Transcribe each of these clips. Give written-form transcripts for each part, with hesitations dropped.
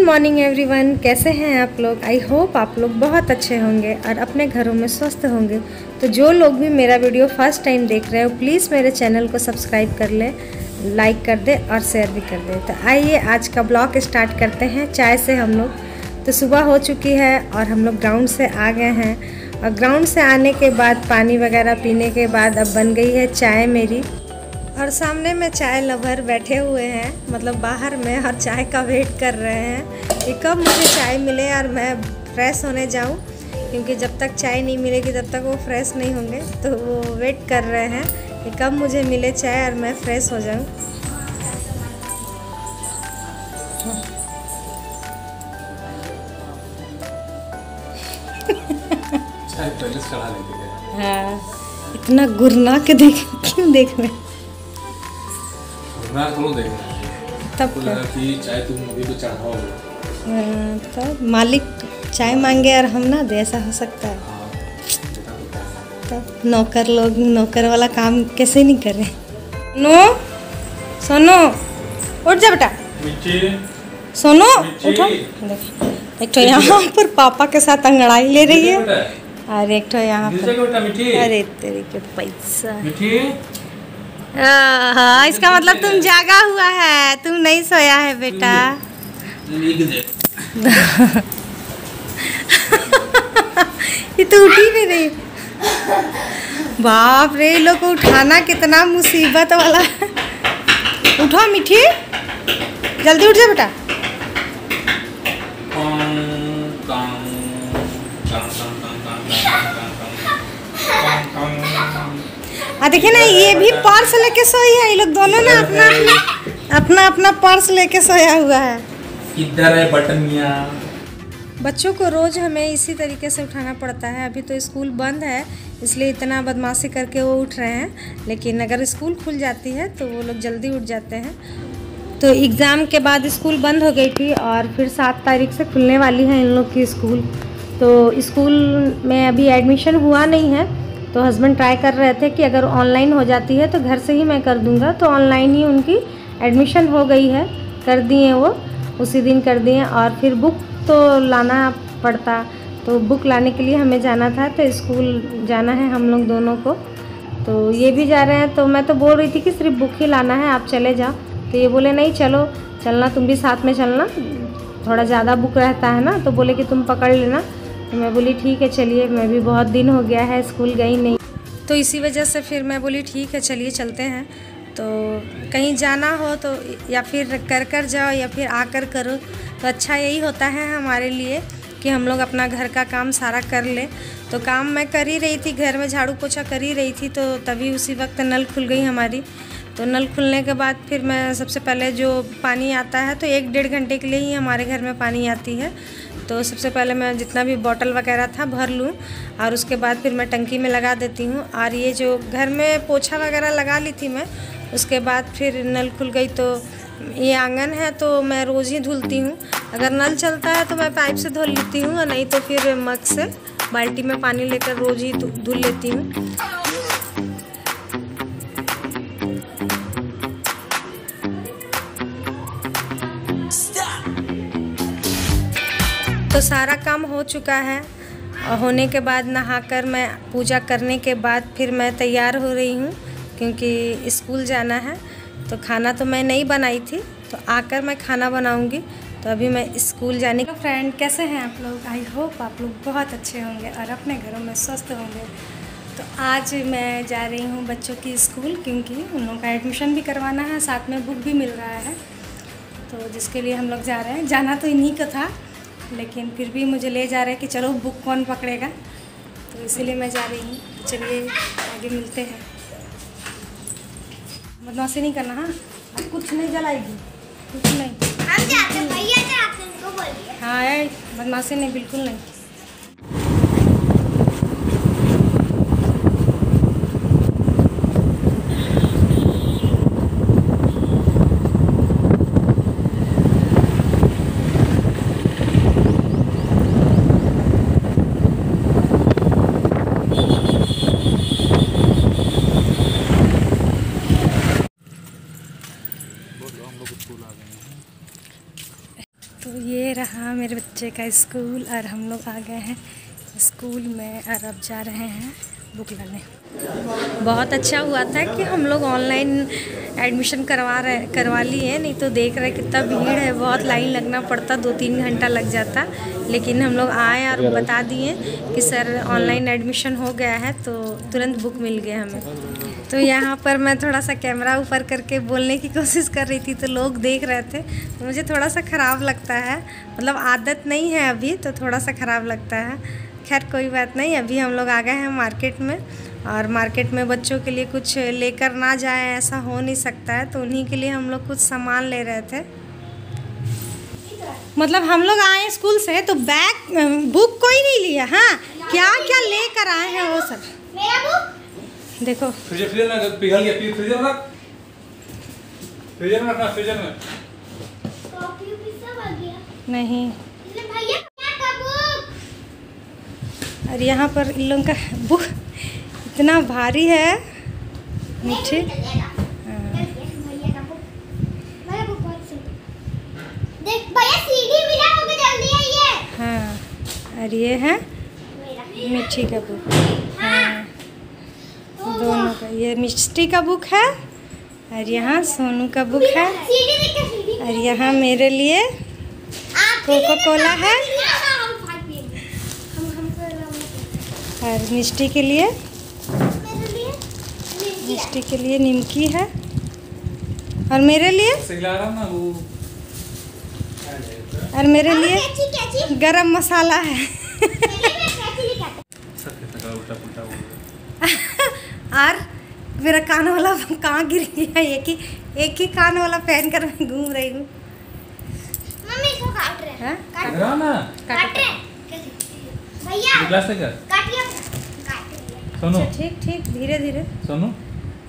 Morning everyone, कैसे हैं आप लोग। आई होप आप लोग बहुत अच्छे होंगे और अपने घरों में स्वस्थ होंगे। तो जो लोग भी मेरा वीडियो फर्स्ट टाइम देख रहे हो प्लीज़ मेरे चैनल को सब्सक्राइब कर ले, लाइक कर दे और शेयर भी कर दे। तो आइए आज का ब्लॉग स्टार्ट करते हैं चाय से हम लोग। तो सुबह हो चुकी है और हम लोग ग्राउंड से आ गए हैं और ग्राउंड से आने के बाद पानी वगैरह पीने के बाद अब बन गई है चाय मेरी। और सामने में चाय लवर बैठे हुए हैं, मतलब बाहर में, और चाय का वेट कर रहे हैं कि कब मुझे चाय मिले और मैं फ्रेश होने जाऊं, क्योंकि जब तक चाय नहीं मिलेगी तब तक वो फ्रेश नहीं होंगे। तो वो वेट कर रहे हैं कि कब मुझे मिले चाय और मैं फ्रेश हो जाऊं। चाय पहले से चढ़ा लेते हैं। हाँ, इतना गुरना के क्यों देख रहे हैं? तब लगा कि चाय तुम अभी तो चढ़ाओगे। तो मालिक चाय मांगे और हम ना दे, ऐसा हो सकता है? तब नौकर लोग नौकर वाला काम कैसे नहीं करें। नो सोनो उठ जा बेटा, सोनो उठो। एक तो यहाँ पर पापा के साथ अंगड़ाई ले रही है और एक तो यहाँ पर, अरे तेरे के पैसा। हाँ, इसका मतलब तुम जागा हुआ है, तुम नहीं सोया है बेटा। ये तो उठी नहीं रही। बाप रे, लोग को उठाना कितना मुसीबत वाला है। उठो मिठी, जल्दी उठ जा बेटा। देखिए ना, ये भी पर्स लेके सोई है। ये लोग दोनों ना अपना पर्स लेके सोया हुआ है। किधर है बटनिया? बच्चों को रोज हमें इसी तरीके से उठाना पड़ता है। अभी तो स्कूल बंद है इसलिए इतना बदमाशी करके वो उठ रहे हैं, लेकिन अगर स्कूल खुल जाती है तो वो लोग जल्दी उठ जाते हैं। तो एग्ज़ाम के बाद स्कूल बंद हो गई थी और फिर 7 तारीख से खुलने वाली है इन लोग की स्कूल। तो स्कूल में अभी एडमिशन हुआ नहीं है, तो हस्बैंड ट्राई कर रहे थे कि अगर ऑनलाइन हो जाती है तो घर से ही मैं कर दूंगा। तो ऑनलाइन ही उनकी एडमिशन हो गई है, कर दिए वो, उसी दिन कर दिए। और फिर बुक तो लाना पड़ता, तो बुक लाने के लिए हमें जाना था, तो स्कूल जाना है हम लोग दोनों को। तो ये भी जा रहे हैं। तो मैं तो बोल रही थी कि सिर्फ बुक ही लाना है, आप चले जाओ। तो ये बोले नहीं चलो, चलना तुम भी साथ में चलना, थोड़ा ज़्यादा बुक रहता है ना। तो बोले कि तुम पकड़ लेना। तो मैं बोली ठीक है चलिए, मैं भी बहुत दिन हो गया है स्कूल गई नहीं, तो इसी वजह से फिर मैं बोली ठीक है चलिए चलते हैं। तो कहीं जाना हो तो या फिर कर जाओ या फिर आकर करो, तो अच्छा यही होता है हमारे लिए कि हम लोग अपना घर का काम सारा कर ले। तो काम मैं कर ही रही थी, घर में झाड़ू पोछा कर ही रही थी, तो तभी उसी वक्त नल खुल गई हमारी। तो नल खुलने के बाद फिर मैं सबसे पहले जो पानी आता है तो 1-1.5 घंटे के लिए ही हमारे घर में पानी आती है। तो सबसे पहले मैं जितना भी बॉटल वगैरह था भर लूँ और उसके बाद फिर मैं टंकी में लगा देती हूँ। और ये जो घर में पोछा वगैरह लगा ली थी मैं, उसके बाद फिर नल खुल गई। तो ये आंगन है तो मैं रोज़ ही धुलती हूँ। अगर नल चलता है तो मैं पाइप से धुल लेती हूँ, और नहीं तो फिर मग से बाल्टी में पानी लेकर रोज़ ही धुल लेती हूँ। तो सारा काम हो चुका है और होने के बाद नहाकर मैं पूजा करने के बाद फिर मैं तैयार हो रही हूँ, क्योंकि स्कूल जाना है। तो खाना तो मैं नहीं बनाई थी, तो आकर मैं खाना बनाऊँगी। तो अभी मैं स्कूल जाने का। फ्रेंड कैसे हैं आप लोग? आई होप आप लोग बहुत अच्छे होंगे और अपने घरों में स्वस्थ होंगे। तो आज मैं जा रही हूँ बच्चों की स्कूल, क्योंकि उन लोगों का एडमिशन भी करवाना है, साथ में बुक भी मिल रहा है। तो जिसके लिए हम लोग जा रहे हैं। जाना तो इन्हीं का था, लेकिन फिर भी मुझे ले जा रहे हैं कि चलो बुक कौन पकड़ेगा, तो इसीलिए मैं जा रही हूँ। चलिए आगे मिलते हैं। बदमाशी नहीं करना, हाँ? अब कुछ नहीं जलाएगी, कुछ नहीं। हम जाते हैं, भैया जाते हैं, उनको बोलिए। हाँ, बदमाशी नहीं, बिल्कुल नहीं। बच्चे का स्कूल और हम लोग आ गए हैं स्कूल में और अब जा रहे हैं बुक लाने। बहुत अच्छा हुआ था कि हम लोग ऑनलाइन एडमिशन करवा लिए, नहीं तो देख रहे कितना भीड़ है, बहुत लाइन लगना पड़ता, 2-3 घंटा लग जाता। लेकिन हम लोग आए और बता दिए कि सर ऑनलाइन एडमिशन हो गया है, तो तुरंत बुक मिल गया हमें। तो यहाँ पर मैं थोड़ा सा कैमरा ऊपर करके बोलने की कोशिश कर रही थी, तो लोग देख रहे थे, तो मुझे थोड़ा सा ख़राब लगता है, मतलब आदत नहीं है अभी, तो थोड़ा सा ख़राब लगता है। खैर कोई बात नहीं। अभी हम लोग आ गए हैं मार्केट में, और मार्केट में बच्चों के लिए कुछ लेकर ना जाएं ऐसा हो नहीं सकता है, तो उन्हीं के लिए हम लोग कुछ सामान ले रहे थे। मतलब हम लोग आए स्कूल से तो बैग बुक कोई नहीं लिया। हाँ, क्या क्या लेकर आए हैं वो सब। मेरा बुक देखो, फ्रीजर में पिघल गया, फ्रीजर में रख, फ्रीजर में रखना, फ्रीजर में। कॉपी भी सब आ गया। नहीं भैया क्या बुक। और यहाँ पर इन लोगों का बुक इतना भारी है, मीठे। देख भैया सीढ़ी मिला होगा, जल्दी आइए। हाँ, और ये है मिठी का बुक। हाँ, दोनों का। ये मिष्टी का बुक है और यहाँ सोनू का बुक है, और यहाँ मेरे लिए कोका कोला है, और मिष्टी के लिए निमकी है, और मेरे लिए गरम मसाला है। और मेरा कान वाला कहाँ गिर गया, एक ही कान वाला पहन कर मैं घूम रही हूँ। मम्मी इसको काट रहे हैं। काट रहे हैं भैया, ग्लास लेकर काटिए। सोनू, ठीक ठीक, धीरे धीरे। सोनू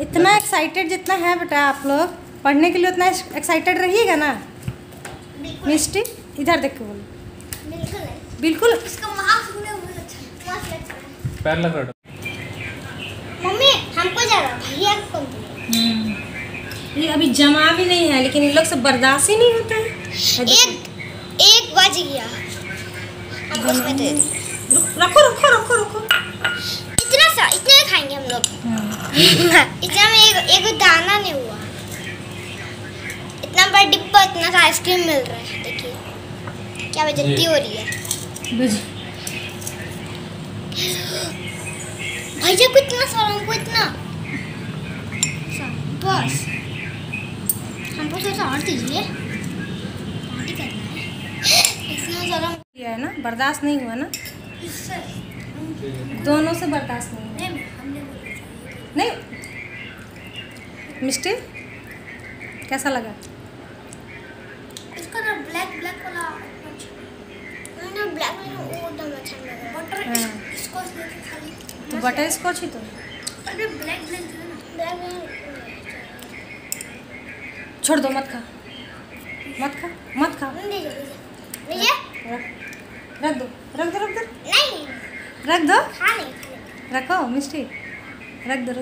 इतना एक्साइटेड जितना है बेटा आप लोग पढ़ने के लिए, उतना एक्साइटेड रहिएगा ना। मिष्टी इधर देख के बोलो। बिल्कुल। इसका मार्क्स सुनने में अच्छा मस्त लगता है। पैर लग रहा। मम्मी हमको जा रहा, भैया को ये अभी जमा भी नहीं है, लेकिन इन लोग से बर्दाश्त ही नहीं होता है। एक बज गया, हमको उसमें दे दे। रखो। इतने खाएंगे हम लोग। इतना में एक दाना नहीं हुआ। इतना बड़ा डिब्बा, इतना सा आइसक्रीम मिल रहा है। देखिए क्या बेइज्जती हो रही है। भैया को इतना सारा, हमको इतना बस, हमको थोड़ा और दीजिए। इतना सारा ये है ना, बर्दाश्त नहीं हुआ ना, दोनों से बर्दाश्त नहीं हुआ। नहीं मिष्टी कैसा लगा? इसका ना ब्लैक वाला ना, ब्लैक वो एकदम अच्छा लगा। बटर स्कॉच लेके खाली, तो बटर स्कॉच ही तो। अरे ब्लैक है ना, छोड़ दो, मत खा। लीजिए रख दो। नहीं, रख दो। खा नहीं। रखो मिष्टी, रख दो।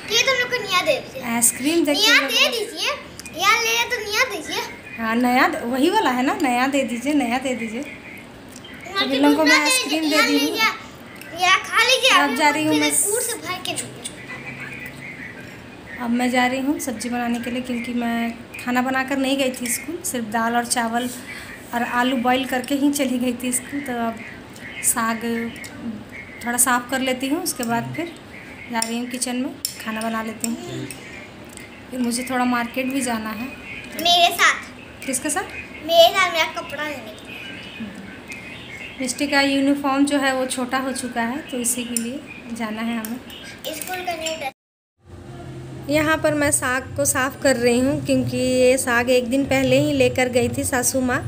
ये तुम लोग को निया दे दीजिए। आइसक्रीम निया दे दीजिए, यहाँ ले तो निया दीजिए। हाँ, नया वही वाला है ना, नया दे दीजिए। अब इन लोगों को मैं आइसक्रीम दे दी हूँ। या खा लीजिए। अब जा रही हूँ मैं, दूर से भर के अब मैं जा रही हूँ सब्जी बनाने के लिए, क्योंकि मैं खाना बनाकर नहीं गई थी स्कूल, सिर्फ दाल और चावल और आलू बॉईल करके ही चली गई थी स्कूल। तो अब साग थोड़ा साफ़ कर लेती हूँ, उसके बाद फिर जा रही हूँ किचन में खाना बना लेती हूँ। फिर मुझे थोड़ा मार्केट भी जाना है। मेरे साथ। किसके साथ? मेरे साथ, मेरा कपड़ा लेने के लिए। मिष्टी का यूनिफॉर्म जो है वो छोटा हो चुका है, तो इसी के लिए जाना है हमें। स्कूल का न्यू ड्रेस। यहाँ पर मैं साग को साफ़ कर रही हूँ, क्योंकि ये साग एक दिन पहले ही लेकर गई थी सासू माँ,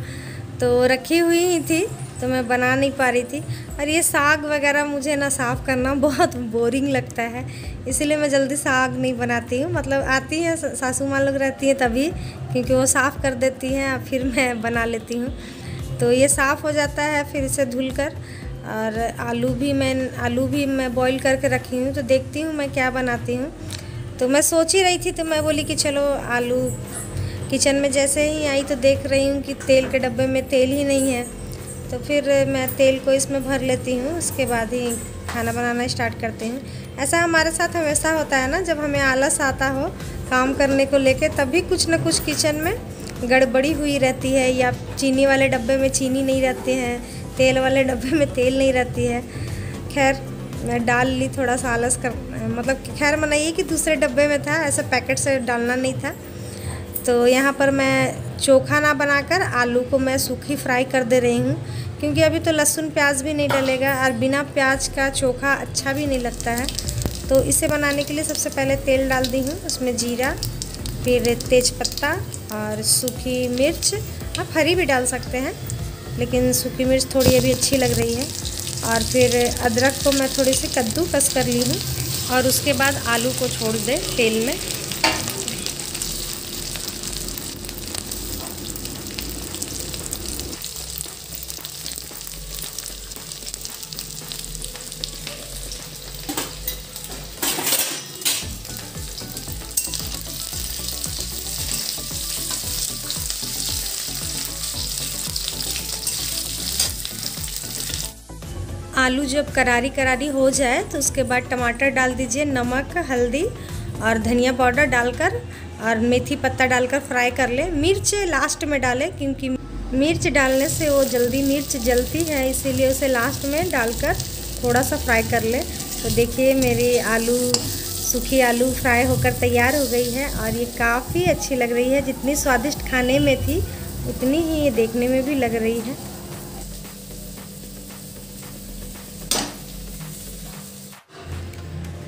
तो रखी हुई ही थी, तो मैं बना नहीं पा रही थी। और ये साग वगैरह मुझे ना साफ़ करना बहुत बोरिंग लगता है, इसीलिए मैं जल्दी साग नहीं बनाती हूँ। मतलब आती है सासू माँ लोग रहती है तभी, क्योंकि वो साफ़ कर देती हैं, फिर मैं बना लेती हूँ। तो ये साफ़ हो जाता है, फिर इसे धुलकर। और आलू भी मैं बॉईल करके रखी हूँ, तो देखती हूँ मैं क्या बनाती हूँ। तो मैं सोच ही रही थी, तो मैं बोली कि चलो आलू किचन में जैसे ही आई तो देख रही हूँ कि तेल के डब्बे में तेल ही नहीं है, तो फिर मैं तेल को इसमें भर लेती हूँ, उसके बाद ही खाना बनाना स्टार्ट करती हूँ। ऐसा हमारे साथ हमेशा होता है ना, जब हमें आलस आता हो काम करने को लेके, तभी कुछ ना कुछ किचन में गड़बड़ी हुई रहती है, या चीनी वाले डब्बे में चीनी नहीं रहती है, तेल वाले डब्बे में तेल नहीं रहती है। खैर मैं डाल ली, थोड़ा सा आलस कर, मतलब खैर मनाइए कि दूसरे डब्बे में था, ऐसा पैकेट से डालना नहीं था। तो यहाँ पर मैं चोखा ना बनाकर आलू को मैं सूखी फ्राई कर दे रही हूँ, क्योंकि अभी तो लहसुन प्याज भी नहीं डलेगा और बिना प्याज का चोखा अच्छा भी नहीं लगता है। तो इसे बनाने के लिए सबसे पहले तेल डाल दी हूँ, उसमें जीरा, फिर तेज़पत्ता और सूखी मिर्च, आप हरी भी डाल सकते हैं लेकिन सूखी मिर्च थोड़ी अभी अच्छी लग रही है। और फिर अदरक को मैं थोड़ी सी कद्दूकस कर ली हूँ और उसके बाद आलू को छोड़ दे तेल में। आलू जब करारी करारी हो जाए तो उसके बाद टमाटर डाल दीजिए, नमक, हल्दी और धनिया पाउडर डालकर और मेथी पत्ता डालकर फ्राई कर ले। मिर्च लास्ट में डालें, क्योंकि मिर्च डालने से वो जल्दी मिर्च जलती है, इसीलिए उसे लास्ट में डालकर थोड़ा सा फ्राई कर ले। तो देखिए मेरी सूखी आलू फ्राई होकर तैयार हो गई है और ये काफ़ी अच्छी लग रही है। जितनी स्वादिष्ट खाने में थी उतनी ही ये देखने में भी लग रही है।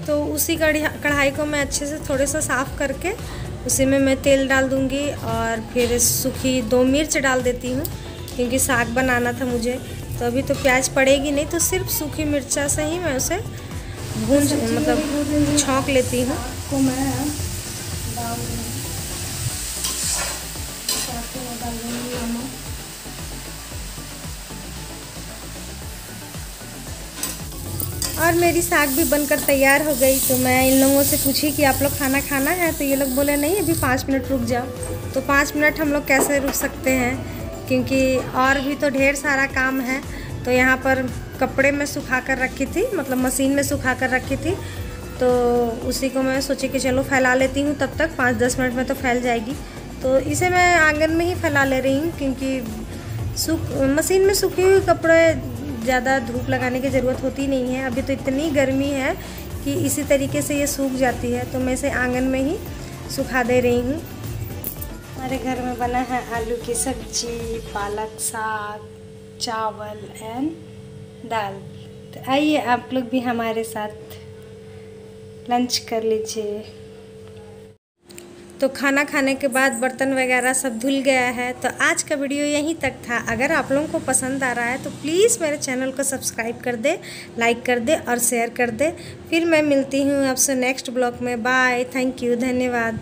तो उसी कढ़ाई को मैं अच्छे से थोड़े सा साफ़ करके उसी में मैं तेल डाल दूँगी और फिर सूखी 2 मिर्च डाल देती हूँ, क्योंकि साग बनाना था मुझे। तो अभी तो प्याज पड़ेगी नहीं, तो सिर्फ सूखी मिर्चा से ही मैं उसे मतलब छौंक लेती हूँ। तो मैं और मेरी साग भी बनकर तैयार हो गई। तो मैं इन लोगों से पूछी कि आप लोग खाना खाना है, तो ये लोग बोले नहीं अभी 5 मिनट रुक जाओ। तो 5 मिनट हम लोग कैसे रुक सकते हैं, क्योंकि और भी तो ढेर सारा काम है। तो यहाँ पर कपड़े में सुखा कर रखी थी, मतलब मशीन में सुखा कर रखी थी, तो उसी को मैं सोची कि चलो फैला लेती हूँ, तब तक 5-10 मिनट में तो फैल जाएगी। तो इसे मैं आंगन में ही फैला ले रही हूँ, क्योंकि मशीन में सूखे हुए कपड़े ज़्यादा धूप लगाने की ज़रूरत होती नहीं है। अभी तो इतनी गर्मी है कि इसी तरीके से ये सूख जाती है, तो मैं इसे आंगन में ही सुखा दे रही हूँ। हमारे घर में बना है आलू की सब्जी, पालक साग, चावल एंड दाल। तो आइए आप लोग भी हमारे साथ लंच कर लीजिए। तो खाना खाने के बाद बर्तन वगैरह सब धुल गया है। तो आज का वीडियो यहीं तक था। अगर आप लोगों को पसंद आ रहा है तो प्लीज़ मेरे चैनल को सब्सक्राइब कर दे, लाइक कर दे और शेयर कर दे। फिर मैं मिलती हूँ आपसे नेक्स्ट ब्लॉग में। बाय, थैंक यू, धन्यवाद।